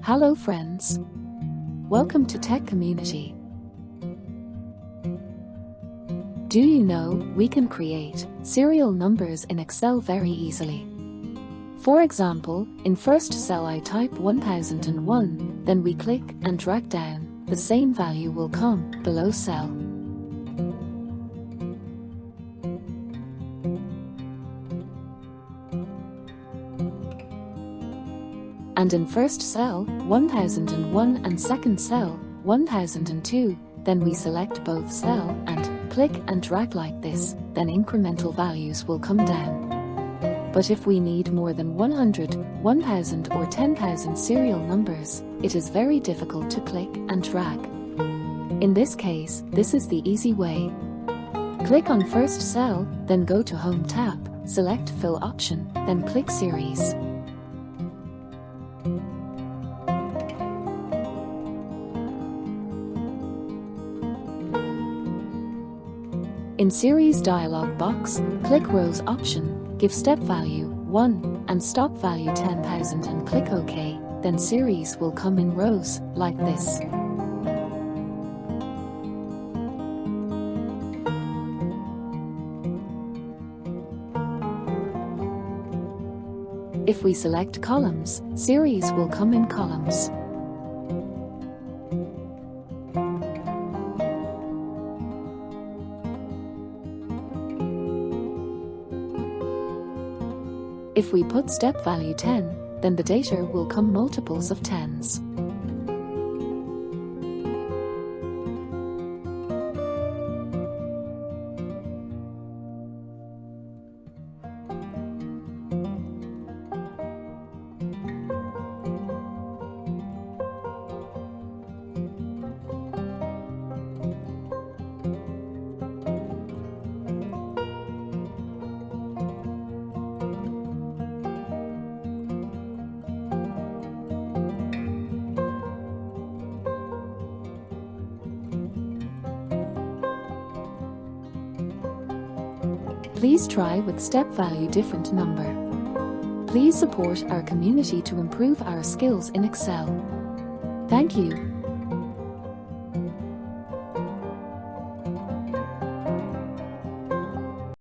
Hello friends. Welcome to Tech Community. Do you know we can create serial numbers in Excel very easily? For example, in first cell I type 1001, then we click and drag down, the same value will come below cell. And in first cell 1001 and second cell 1002, then we select both cell and click and drag like this, then incremental values will come down. But if we need more than 100, 1000 or 10,000 serial numbers, it is very difficult to click and drag. In this case, this is the easy way. Click on first cell, then go to Home tab, select Fill option, then click Series. In Series dialog box, click Rows option, give step value 1 and stop value 10,000 and click OK, then series will come in rows, like this. If we select columns, series will come in columns. If we put step value 10, then the data will come multiples of tens. Please try with step value different number. Please support our community to improve our skills in Excel. Thank you.